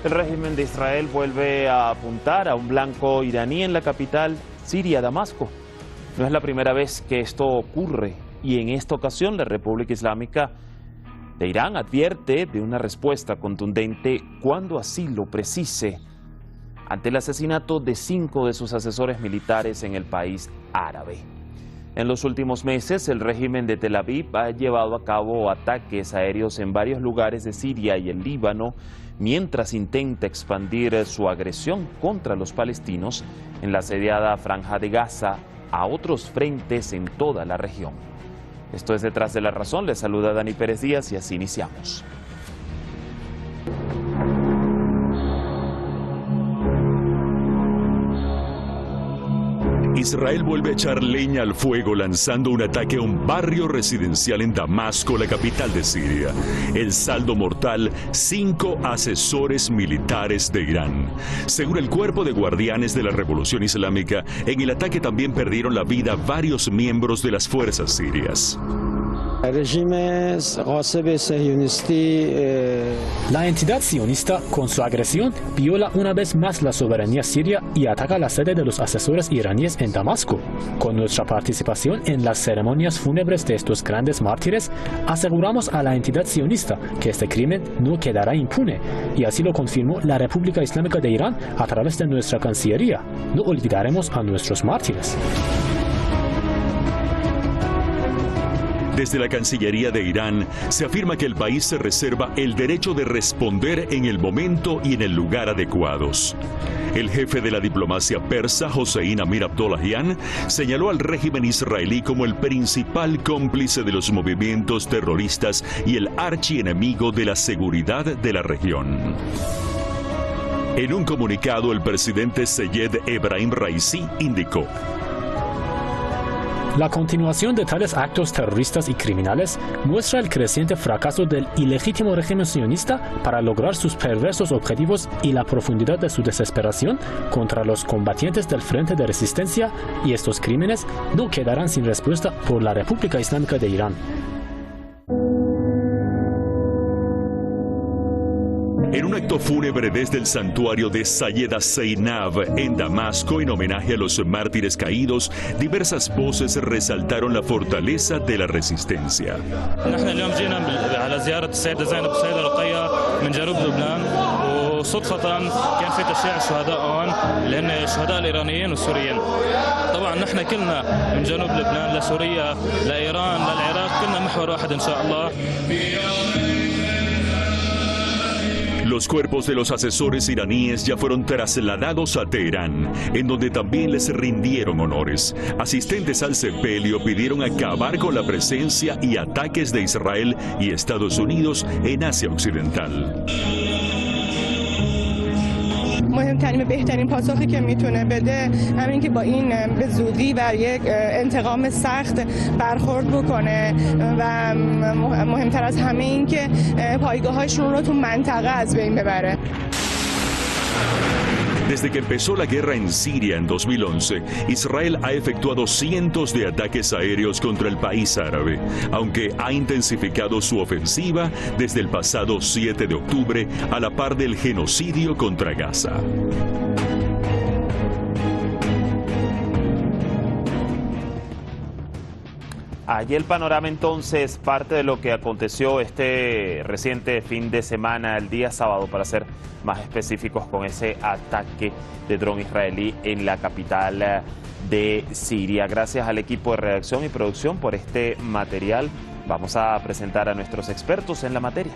El régimen de Israel vuelve a apuntar a un blanco iraní en la capital siria, Damasco. No es la primera vez que esto ocurre y en esta ocasión la República Islámica de Irán advierte de una respuesta contundente cuando así lo precise ante el asesinato de 5 de sus asesores militares en el país árabe. En los últimos meses, el régimen de Tel Aviv ha llevado a cabo ataques aéreos en varios lugares de Siria y el Líbano, mientras intenta expandir su agresión contra los palestinos en la asediada Franja de Gaza a otros frentes en toda la región. Esto es Detrás de la Razón. Les saluda Dani Pérez Díaz y así iniciamos. Israel vuelve a echar leña al fuego lanzando un ataque a un barrio residencial en Damasco, la capital de Siria. El saldo mortal, 5 asesores militares de Irán. Según el Cuerpo de Guardianes de la Revolución Islámica, en el ataque también perdieron la vida varios miembros de las fuerzas sirias. La entidad sionista, con su agresión, viola una vez más la soberanía siria y ataca la sede de los asesores iraníes en Damasco. Con nuestra participación en las ceremonias fúnebres de estos grandes mártires, aseguramos a la entidad sionista que este crimen no quedará impune, y así lo confirmó la República Islámica de Irán a través de nuestra Cancillería. No olvidaremos a nuestros mártires. Desde la Cancillería de Irán se afirma que el país se reserva el derecho de responder en el momento y en el lugar adecuados. El jefe de la diplomacia persa, Hossein Amir Abdollahian, señaló al régimen israelí como el principal cómplice de los movimientos terroristas y el archienemigo de la seguridad de la región. En un comunicado, el presidente Seyed Ebrahim Raisi indicó: la continuación de tales actos terroristas y criminales muestra el creciente fracaso del ilegítimo régimen sionista para lograr sus perversos objetivos y la profundidad de su desesperación contra los combatientes del Frente de Resistencia, y estos crímenes no quedarán sin respuesta por la República Islámica de Irán. En un acto fúnebre desde el santuario de Sayeda Zainab en Damasco, en homenaje a los mártires caídos, diversas voces resaltaron la fortaleza de la resistencia. صدفة كان في تشييع الشهداء هون لأن الشهداء الإيرانيين والسوريين. طبعا نحن كلنا من جنوب لبنان لسوريا لإيران للعراق كلنا محور واحد إن شاء الله. Los cuerpos de los asesores iraníes ya fueron trasladados a Teherán, en donde también les rindieron honores. Asistentes al sepelio pidieron acabar con la presencia y ataques de Israel y Estados Unidos en Asia Occidental. مهمترین و بهترین پاسخی که میتونه بده همین که با این به زودی و یک انتقام سخت برخورد بکنه و مهمتر از همه این که پایگاه‌هاشون رو تو منطقه از بین ببره. Desde que empezó la guerra en Siria en 2011, Israel ha efectuado cientos de ataques aéreos contra el país árabe, aunque ha intensificado su ofensiva desde el pasado 7 de octubre a la par del genocidio contra Gaza. Allí el panorama entonces, parte de lo que aconteció este reciente fin de semana, el día sábado, para ser más específicos, con ese ataque de dron israelí en la capital de Siria. Gracias al equipo de redacción y producción por este material. Vamos a presentar a nuestros expertos en la materia.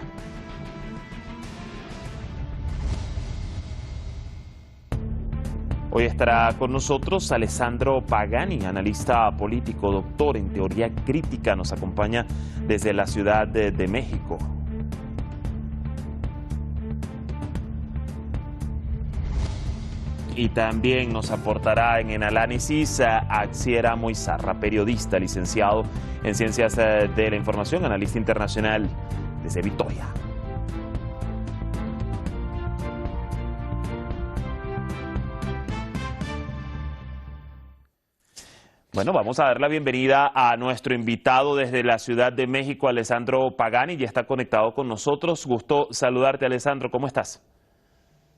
Hoy estará con nosotros Alessandro Pagani, analista político, doctor en teoría crítica. Nos acompaña desde la Ciudad de México. Y también nos aportará en el análisis Axiera Moizarra, periodista, licenciado en Ciencias de la Información, analista internacional desde Vitoria. Bueno, vamos a dar la bienvenida a nuestro invitado desde la Ciudad de México, Alessandro Pagani, ya está conectado con nosotros. Gusto saludarte, Alessandro, ¿cómo estás?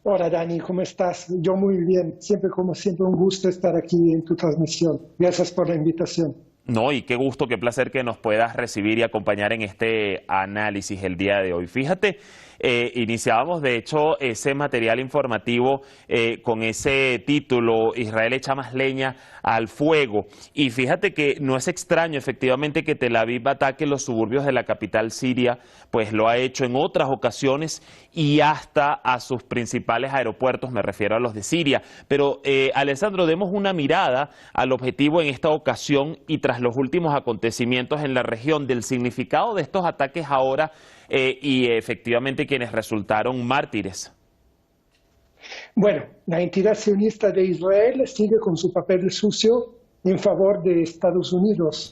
Hola Dani, ¿cómo estás? Yo muy bien, siempre como siempre un gusto estar aquí en tu transmisión. Gracias por la invitación. No, y qué gusto, qué placer que nos puedas recibir y acompañar en este análisis el día de hoy. Fíjate, iniciábamos de hecho ese material informativo con ese título, Israel echa más leña al fuego. Y fíjate que no es extraño efectivamente que Tel Aviv ataque los suburbios de la capital siria, pues lo ha hecho en otras ocasiones y hasta a sus principales aeropuertos, me refiero a los de Siria. Pero Alessandro, demos una mirada al objetivo en esta ocasión y tras los últimos acontecimientos en la región, del significado de estos ataques ahora y efectivamente quienes resultaron mártires. Bueno, la entidad sionista de Israel sigue con su papel sucio en favor de Estados Unidos,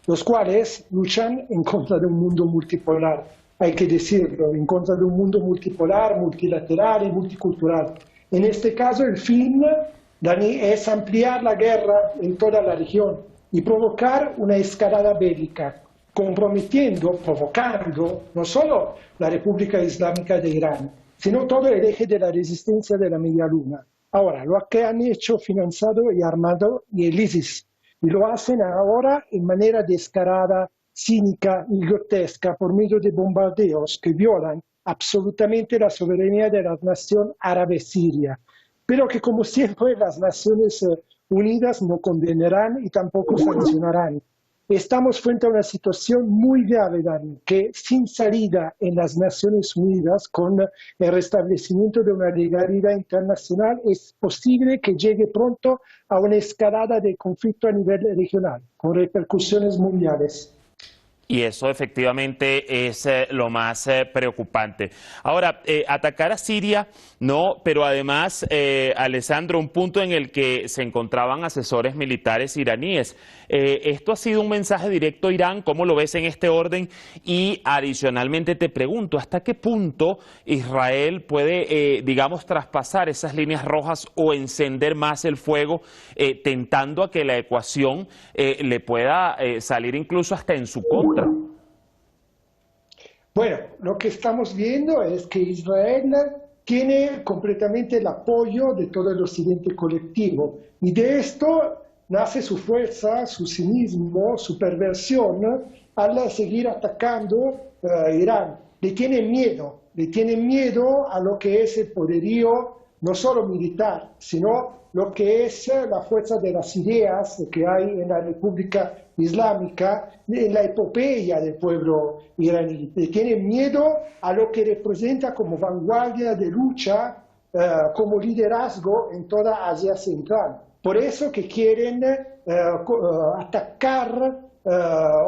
los cuales luchan en contra de un mundo multipolar, hay que decirlo, en contra de un mundo multipolar, multilateral y multicultural. En este caso, el fin, Dani, es ampliar la guerra en toda la región y provocar una escalada bélica, provocando no solo la República Islámica de Irán, sino todo el eje de la resistencia de la Media Luna. Ahora, lo que han hecho, financiado y armado el ISIS, y lo hacen ahora en manera descarada, cínica y grotesca por medio de bombardeos que violan absolutamente la soberanía de la nación árabe siria, pero que como siempre las Naciones Unidas no condenarán y tampoco sancionarán. Estamos frente a una situación muy grave, Dani, que sin salida en las Naciones Unidas, con el restablecimiento de una legalidad internacional, es posible que llegue pronto a una escalada de conflicto a nivel regional, con repercusiones mundiales. Y eso efectivamente es lo más preocupante. Ahora, atacar a Siria, no, pero además, Alessandro, un punto en el que se encontraban asesores militares iraníes. Esto ha sido un mensaje directo a Irán, ¿cómo lo ves en este orden? Y adicionalmente te pregunto, ¿hasta qué punto Israel puede, digamos, traspasar esas líneas rojas o encender más el fuego, tentando a que la ecuación le pueda salir incluso hasta en su contra? Bueno, lo que estamos viendo es que Israel tiene completamente el apoyo de todo el occidente colectivo y de esto nace su fuerza, su cinismo, su perversión al seguir atacando Irán. Le tienen miedo a lo que es el poderío no solo militar, sino lo que es la fuerza de las ideas que hay en la República Islámica, en la epopeya del pueblo iraní. Le tienen miedo a lo que representa como vanguardia de lucha, como liderazgo en toda Asia Central. Por eso que quieren atacar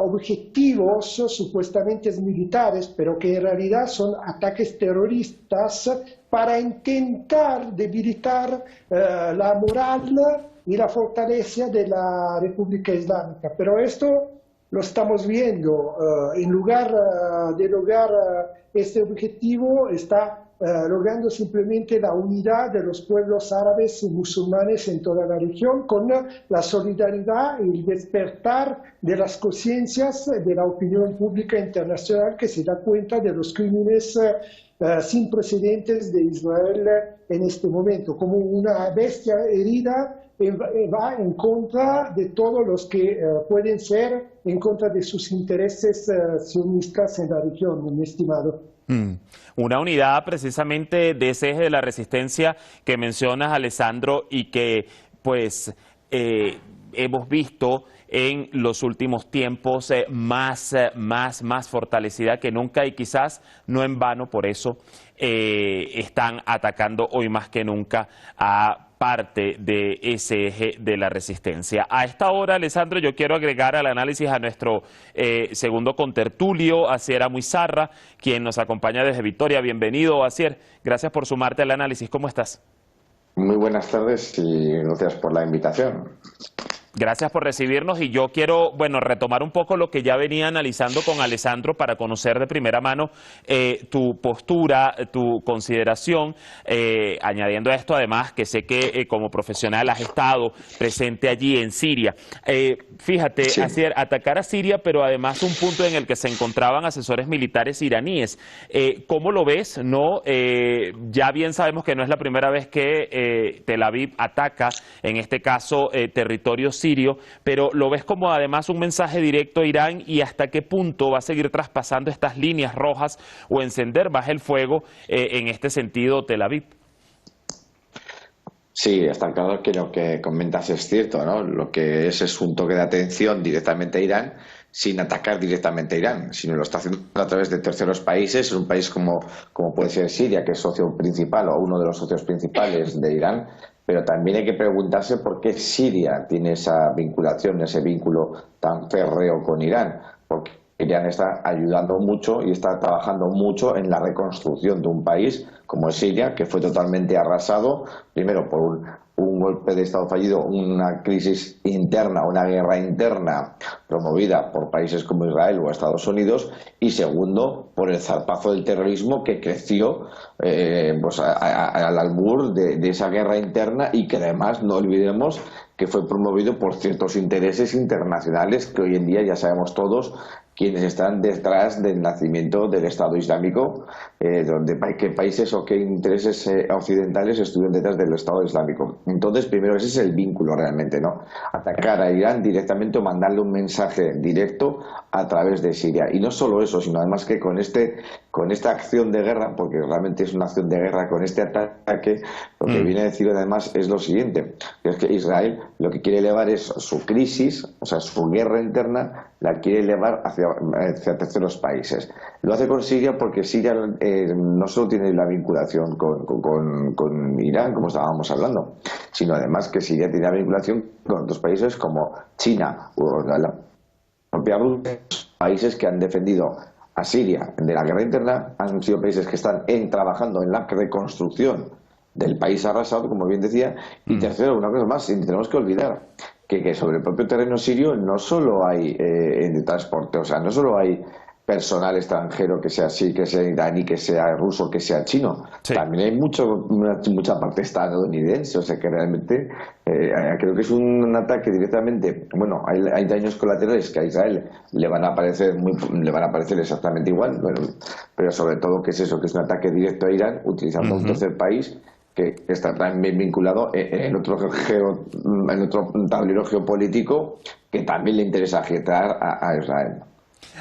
objetivos supuestamente militares, pero que en realidad son ataques terroristas para intentar debilitar la moral y la fortaleza de la República Islámica. Pero esto lo estamos viendo. En lugar de lograr este objetivo, está logrando simplemente la unidad de los pueblos árabes y musulmanes en toda la región, con la solidaridad y el despertar de las conciencias de la opinión pública internacional, que se da cuenta de los crímenes sin precedentes de Israel en este momento. Como una bestia herida, va en contra de todos los que pueden ser en contra de sus intereses sionistas en la región, mi estimado. Una unidad precisamente de ese eje de la resistencia que mencionas, Alessandro, y que pues hemos visto en los últimos tiempos más fortalecida que nunca, y quizás no en vano por eso están atacando hoy más que nunca a parte de ese eje de la resistencia. A esta hora, Alessandro, yo quiero agregar al análisis a nuestro segundo contertulio, Asier Amuizarra, quien nos acompaña desde Vitoria. Bienvenido, Asier. Gracias por sumarte al análisis. ¿Cómo estás? Muy buenas tardes y gracias por la invitación. Gracias por recibirnos y yo quiero, bueno, retomar un poco lo que ya venía analizando con Alessandro para conocer de primera mano tu postura, tu consideración, añadiendo a esto además que sé que como profesional has estado presente allí en Siria. Fíjate, Sí. atacar a Siria, pero además un punto en el que se encontraban asesores militares iraníes. ¿Cómo lo ves? No, ya bien sabemos que no es la primera vez que Tel Aviv ataca, en este caso, territorio sirio, pero ¿lo ves como además un mensaje directo a Irán y hasta qué punto va a seguir traspasando estas líneas rojas o encender más el fuego en este sentido Tel Aviv? Sí, está claro que lo que comentas es cierto, ¿no? Lo que es un toque de atención directamente a Irán, sin atacar directamente a Irán, sino lo está haciendo a través de terceros países, un país como puede ser Siria, que es socio principal o uno de los socios principales de Irán, pero también hay que preguntarse por qué Siria tiene esa vinculación, ese vínculo tan férreo con Irán, porque Irán está ayudando mucho y está trabajando mucho en la reconstrucción de un país como es Siria, que fue totalmente arrasado, primero por un golpe de Estado fallido, una crisis interna, una guerra interna promovida por países como Israel o Estados Unidos, y segundo, por el zarpazo del terrorismo que creció pues al albur de esa guerra interna y que además, no olvidemos, que fue promovido por ciertos intereses internacionales que hoy en día ya sabemos todos quienes están detrás del nacimiento del Estado Islámico, qué países o qué intereses occidentales estuvieron detrás del Estado Islámico. Entonces, primero, ese es el vínculo realmente, ¿no? Atacar a Irán directamente o mandarle un mensaje directo a través de Siria. Y no solo eso, sino además que con esta acción de guerra, porque realmente es una acción de guerra, con este ataque, lo que viene a decir además es lo siguiente, que es que Israel lo que quiere elevar es su crisis, o sea, su guerra interna, la quiere elevar hacia terceros países. Lo hace con Siria porque Siria no solo tiene la vinculación con Irán, como estábamos hablando, sino además que Siria tiene la vinculación con otros países como China o la propia Rusia, países que han defendido a Siria de la guerra interna, han sido países que están trabajando en la reconstrucción del país arrasado, como bien decía, y tercero, una cosa más, y tenemos que olvidar que sobre el propio terreno sirio no solo hay transporte, o sea, no solo hay personal extranjero que sea así, que sea iraní, que sea ruso, que sea chino, sí. También hay mucha parte estadounidense, o sea que realmente creo que es un ataque directamente, bueno, hay daños colaterales que a Israel le van a parecer exactamente igual, pero sobre todo que es eso, que es un ataque directo a Irán utilizando un tercer país que está también vinculado en otro tablero geopolítico que también le interesa agitar a Israel.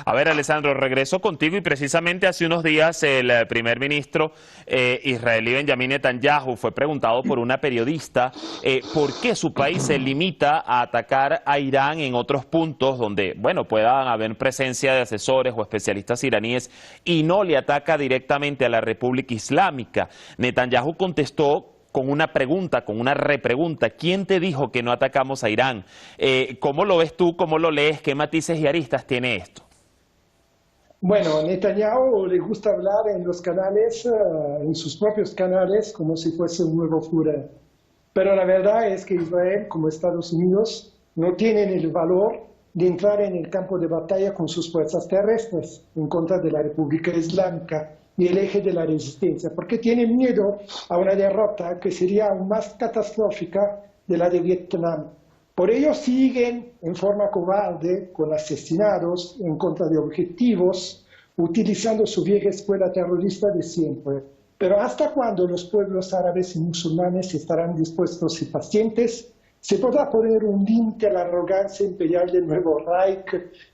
A ver, Alessandro, regreso contigo y precisamente hace unos días el primer ministro israelí Benjamin Netanyahu fue preguntado por una periodista por qué su país se limita a atacar a Irán en otros puntos donde, bueno, puedan haber presencia de asesores o especialistas iraníes y no le ataca directamente a la República Islámica. Netanyahu contestó con una pregunta, con una repregunta. ¿Quién te dijo que no atacamos a Irán? ¿Cómo lo ves tú? ¿Cómo lo lees? ¿Qué matices y aristas tiene esto? Bueno, Netanyahu le gusta hablar en los canales, en sus propios canales, como si fuese un nuevo Führer. Pero la verdad es que Israel, como Estados Unidos, no tienen el valor de entrar en el campo de batalla con sus fuerzas terrestres en contra de la República Islámica y el eje de la resistencia, porque tienen miedo a una derrota que sería aún más catastrófica de la de Vietnam. Por ello siguen en forma cobarde, con asesinados en contra de objetivos, utilizando su vieja escuela terrorista de siempre. Pero ¿hasta cuándo los pueblos árabes y musulmanes estarán dispuestos y pacientes? ¿Se podrá poner un límite a la arrogancia imperial del nuevo Reich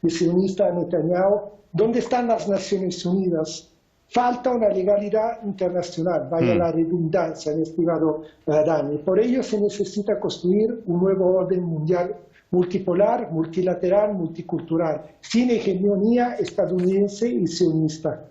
y sionista Netanyahu? ¿Dónde están las Naciones Unidas? Falta una legalidad internacional, vaya la redundancia, estimado Dani. Por ello se necesita construir un nuevo orden mundial multipolar, multilateral, multicultural, sin hegemonía estadounidense y sionista.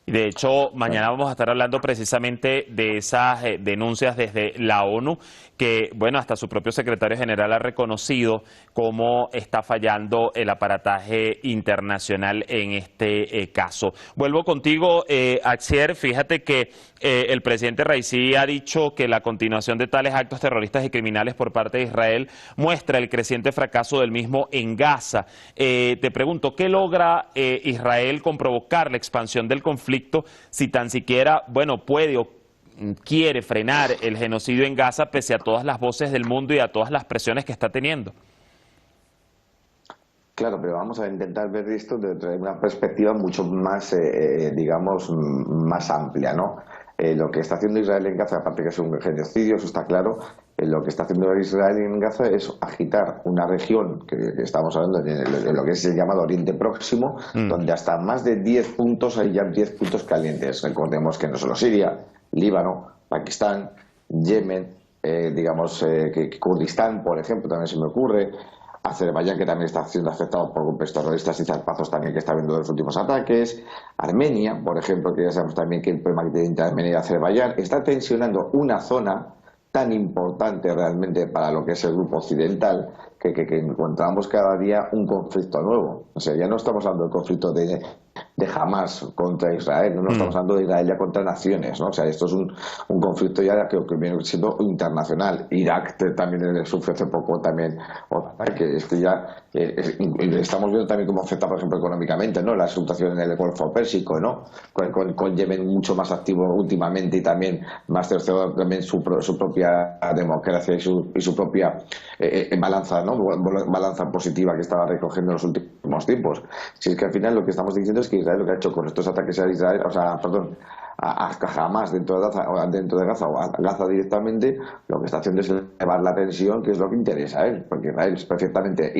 Y de hecho, mañana vamos a estar hablando precisamente de esas denuncias desde la ONU, que, bueno, hasta su propio secretario general ha reconocido cómo está fallando el aparataje internacional en este caso. Vuelvo contigo, Axier. Fíjate que el presidente Raisi ha dicho que la continuación de tales actos terroristas y criminales por parte de Israel muestra el creciente fracaso del mismo en Gaza. Te pregunto, ¿qué logra Israel con provocar la expansión del conflicto si tan siquiera, bueno, puede o quiere frenar el genocidio en Gaza pese a todas las voces del mundo y a todas las presiones que está teniendo? Claro, pero vamos a intentar ver esto desde una perspectiva mucho más, digamos, más amplia, ¿no? Lo que está haciendo Israel en Gaza, aparte que es un genocidio, eso está claro, lo que está haciendo Israel en Gaza es agitar una región, que estamos hablando de lo que es el llamado Oriente Próximo, donde hasta más de 10 puntos hay ya 10 puntos calientes. Recordemos que no solo Siria, Líbano, Pakistán, Yemen, digamos, que Kurdistán, por ejemplo, también se me ocurre, Azerbaiyán, que también está siendo afectado por grupos terroristas y zarpazos también que está viendo los últimos ataques, Armenia, por ejemplo, que ya sabemos también que el problema que tiene entre Armenia y Azerbaiyán está tensionando una zona tan importante realmente para lo que es el grupo occidental, que encontramos cada día un conflicto nuevo. O sea, ya no estamos hablando del conflicto de Hamas contra Israel, no estamos hablando de Israel ya contra naciones, ¿no? O sea, esto es un conflicto ya que viene siendo internacional. Irak también sufre hace poco también que esto ya estamos viendo también cómo afecta, por ejemplo, económicamente, ¿no? La situación en el Golfo Pérsico, ¿no? Con Yemen mucho más activo últimamente y también más tercero también su propia democracia y su propia balanza, ¿no? Balanza positiva que estaba recogiendo en los últimos tiempos. Si es que al final lo que estamos diciendo es que Israel lo que ha hecho con estos ataques a Israel, o sea, perdón, a Hamas dentro de Gaza o a Gaza directamente, lo que está haciendo es elevar la tensión, que es lo que interesa a él, porque Israel es perfectamente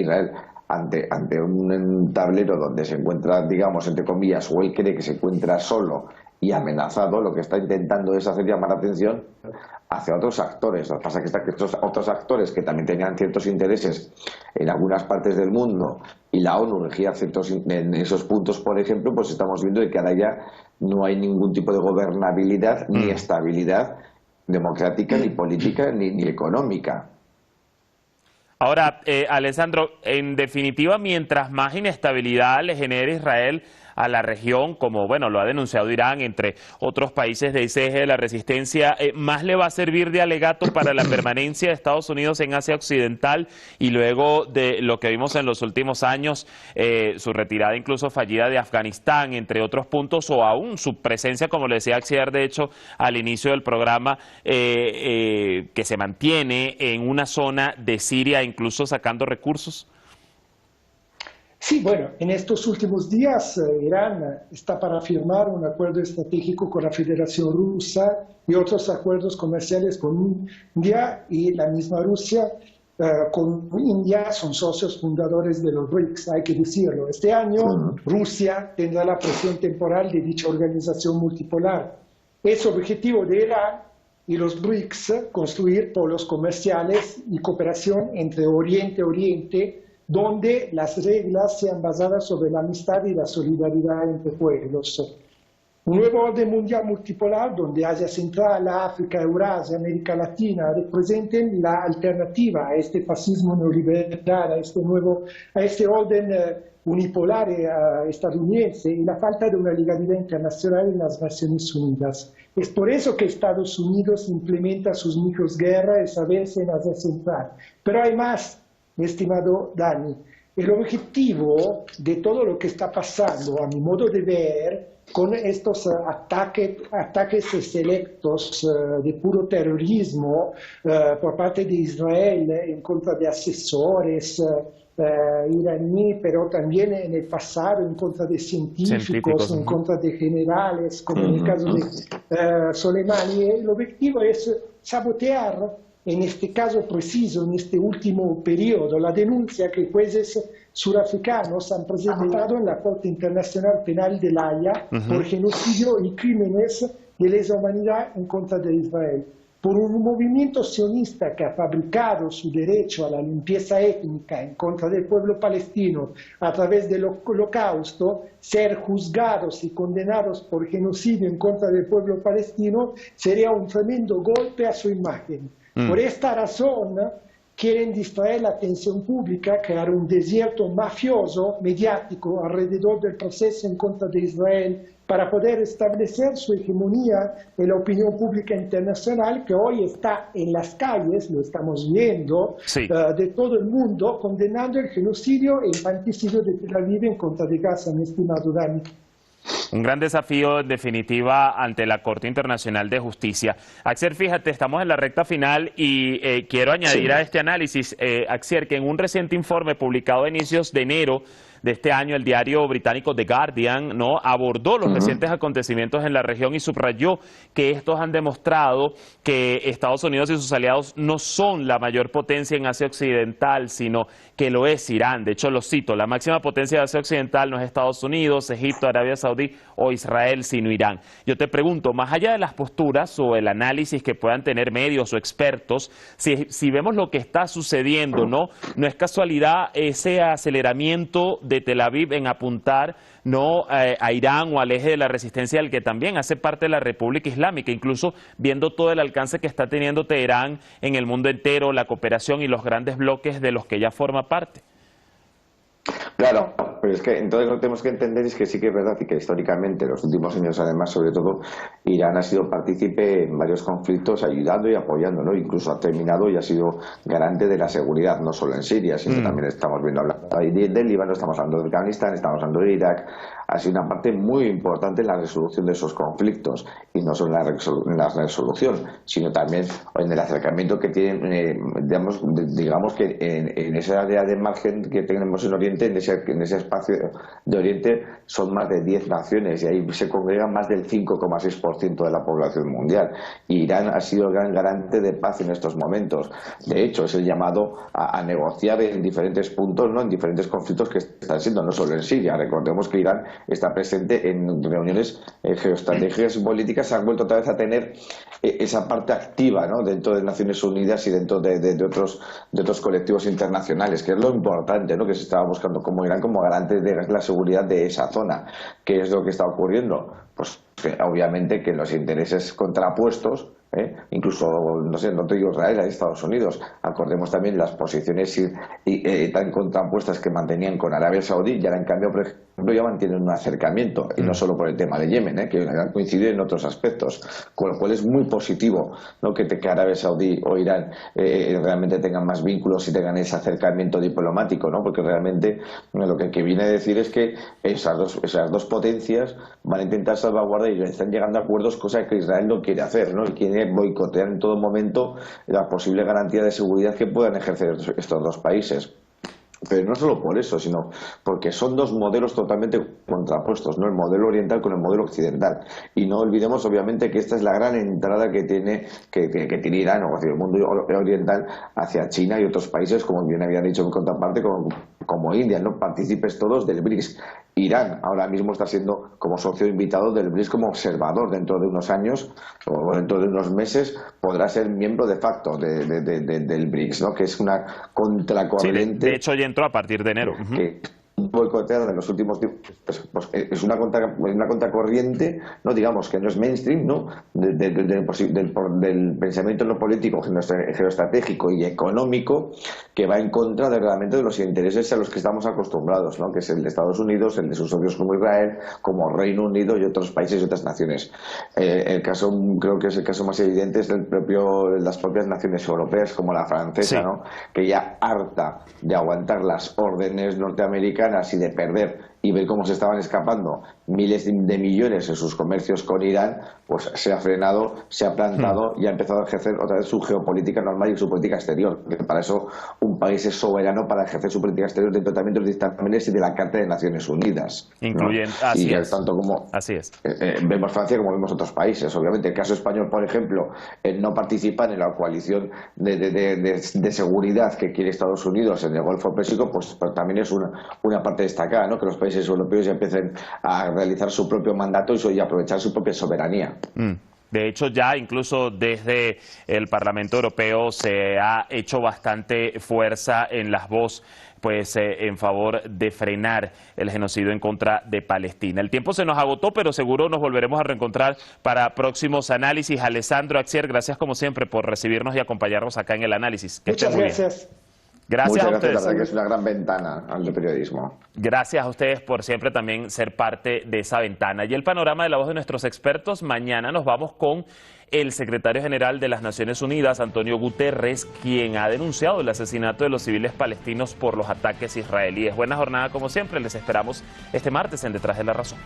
ante un tablero donde se encuentra, digamos, entre comillas, o él cree que se encuentra solo y amenazado, lo que está intentando es hacer llamar la atención hacia otros actores. Lo que pasa es que estos otros actores que también tenían ciertos intereses en algunas partes del mundo y la ONU regía en esos puntos, por ejemplo, pues estamos viendo que ahora ya no hay ningún tipo de gobernabilidad ni estabilidad democrática, ni política, ni económica. Ahora, Alessandro, en definitiva, mientras más inestabilidad le genere Israel a la región, como bueno lo ha denunciado Irán, entre otros países de ese eje de la resistencia, más le va a servir de alegato para la permanencia de Estados Unidos en Asia Occidental y luego de lo que vimos en los últimos años, su retirada incluso fallida de Afganistán, entre otros puntos, o aún su presencia, como le decía Axier, de hecho, al inicio del programa, que se mantiene en una zona de Siria, incluso sacando recursos. Sí, bueno, en estos últimos días Irán está para firmar un acuerdo estratégico con la Federación Rusa y otros acuerdos comerciales con India, y la misma Rusia con India son socios fundadores de los BRICS, hay que decirlo. Este año Rusia tendrá la presión temporal de dicha organización multipolar. Es objetivo de Irán y los BRICS construir polos comerciales y cooperación entre Oriente y Oriente, donde las reglas sean basadas sobre la amistad y la solidaridad entre pueblos. Un nuevo orden mundial multipolar donde Asia Central, África, Eurasia, América Latina representen la alternativa a este fascismo neoliberal, a este orden unipolar estadounidense y la falta de una legalidad internacional en las Naciones Unidas. Es por eso que Estados Unidos implementa sus microsguerras, esa vez en Asia Central. Pero hay más, mi estimado Dani. El objetivo de todo lo que está pasando, a mi modo de ver, con estos ataques selectos de puro terrorismo por parte de Israel en contra de asesores iraníes, pero también en el pasado en contra de científicos, en contra de generales, como en el caso de Soleimani. El objetivo es sabotear, en este caso preciso, en este último periodo, la denuncia que jueces surafricanos han presentado en la Corte Internacional Penal de La Haya por genocidio y crímenes de lesa humanidad en contra de Israel. por un movimiento sionista que ha fabricado su derecho a la limpieza étnica en contra del pueblo palestino a través del holocausto, ser juzgados y condenados por genocidio en contra del pueblo palestino sería un tremendo golpe a su imagen. Por esta razón, quieren distraer la atención pública, crear un desierto mafioso, mediático, alrededor del proceso en contra de Israel, para poder establecer su hegemonía en la opinión pública internacional, que hoy está en las calles, lo estamos viendo, de todo el mundo, condenando el genocidio e infanticidio de Tel Aviv en contra de Gaza, mi estimado Dani. Un gran desafío, en definitiva, ante la Corte Internacional de Justicia. Axier, fíjate, estamos en la recta final y quiero añadir a este análisis, Axier, que en un reciente informe publicado a inicios de enero de este año, el diario británico The Guardian abordó los recientes acontecimientos en la región y subrayó que estos han demostrado que Estados Unidos y sus aliados no son la mayor potencia en Asia Occidental, sino que lo es Irán. De hecho, lo cito, la máxima potencia de Asia Occidental no es Estados Unidos, Egipto, Arabia Saudí o Israel, sino Irán. Yo te pregunto, más allá de las posturas o el análisis que puedan tener medios o expertos, si vemos lo que está sucediendo, no es casualidad ese aceleramiento de Tel Aviv en apuntar a Irán o al eje de la resistencia al que también hace parte de la República Islámica, incluso viendo todo el alcance que está teniendo Teherán en el mundo entero, la cooperación y los grandes bloques de los que ya forma parte. Claro, pero es que entonces lo que tenemos que entender es que sí que es verdad y que históricamente, en los últimos años además, sobre todo, Irán ha sido partícipe en varios conflictos ayudando y apoyando, ¿no? Incluso ha terminado y ha sido garante de la seguridad, no solo en Siria, sino también estamos viendo del Líbano, estamos hablando de Afganistán, estamos hablando de Irak. Ha sido una parte muy importante en la resolución de esos conflictos, y no solo en la resolución, sino también en el acercamiento que tienen, digamos que en esa área de margen que tenemos en Oriente, en ese espacio de Oriente, son más de 10 naciones y ahí se congregan más del 5,6% de la población mundial. Y Irán ha sido el gran garante de paz en estos momentos. De hecho, es el llamado a negociar en diferentes puntos, ¿no? En diferentes conflictos que están siendo, no solo en Siria. Recordemos que Irán está presente en reuniones geoestratégicas y políticas, se han vuelto otra vez a tener esa parte activa, ¿no? Dentro de Naciones Unidas y dentro de otros colectivos internacionales, que es lo importante, ¿no? Que se estaba buscando como Irán como garante de la seguridad de esa zona. ¿Qué es lo que está ocurriendo? Pues que obviamente que los intereses contrapuestos, incluso, no sé, no te digo Israel, hay Estados Unidos, acordemos también las posiciones tan contrapuestas que mantenían con Arabia Saudí, y ahora en cambio, por ejemplo, ya mantienen un acercamiento, y no solo por el tema de Yemen, que han coincidido en otros aspectos, con lo cual es muy positivo, ¿no? que Arabia Saudí o Irán realmente tengan más vínculos y tengan ese acercamiento diplomático, ¿no? Porque realmente lo que viene a decir es que esas dos potencias van a intentar salvaguardar y están llegando a acuerdos, cosa que Israel no quiere hacer, ¿no? Y quiere boicotear en todo momento la posible garantía de seguridad que puedan ejercer estos dos países. Pero no solo por eso, sino porque son dos modelos totalmente contrapuestos, ¿no? El modelo oriental con el modelo occidental. Y no olvidemos, obviamente, que esta es la gran entrada que tiene Irán, o el mundo oriental, hacia China y otros países, como bien habían dicho en contraparte, como India, ¿no? Partícipes todos del BRICS. Irán ahora mismo está siendo como socio invitado del BRICS como observador. Dentro de unos años o dentro de unos meses podrá ser miembro de facto del BRICS, ¿no? Que es una contracorriente. Sí, de hecho ya entró a partir de enero. Boicoteado en los últimos tiempos, pues es una contracorriente, no digamos que no es mainstream, ¿no? del pensamiento no político, geoestratégico y económico, que va en contra realmente de los intereses a los que estamos acostumbrados, ¿no? Que es el de Estados Unidos, el de sus socios como Israel, como Reino Unido y otros países y otras naciones. El caso, creo que es el caso más evidente, es las propias naciones europeas, como la francesa, ¿no? Que ya harta de aguantar las órdenes norteamericanas y de perder y ver cómo se estaban escapando miles de millones en sus comercios con Irán, pues se ha frenado, se ha plantado y ha empezado a ejercer otra vez su geopolítica normal y su política exterior. Que para eso un país es soberano para ejercer su política exterior dentro también de los dictámenes y de la Carta de Naciones Unidas, ¿no? Incluyen, así es. Vemos Francia como vemos otros países. Obviamente el caso español, por ejemplo, no participa en la coalición de seguridad que quiere Estados Unidos en el Golfo Pérsico, pues también es una parte destacada, ¿no? Que los países europeos ya empiecen a realizar su propio mandato y aprovechar su propia soberanía. De hecho, ya incluso desde el Parlamento Europeo se ha hecho bastante fuerza en las voces en favor de frenar el genocidio en contra de Palestina. El tiempo se nos agotó, pero seguro nos volveremos a reencontrar para próximos análisis. Alessandro Axier, gracias como siempre por recibirnos y acompañarnos acá en el análisis. Muchas gracias. Gracias a ustedes. La verdad que es una gran ventana al periodismo. Gracias a ustedes por siempre también ser parte de esa ventana. Y el panorama de la voz de nuestros expertos, mañana nos vamos con el secretario general de las Naciones Unidas, Antonio Guterres, quien ha denunciado el asesinato de los civiles palestinos por los ataques israelíes. Buena jornada como siempre, les esperamos este martes en Detrás de la Razón.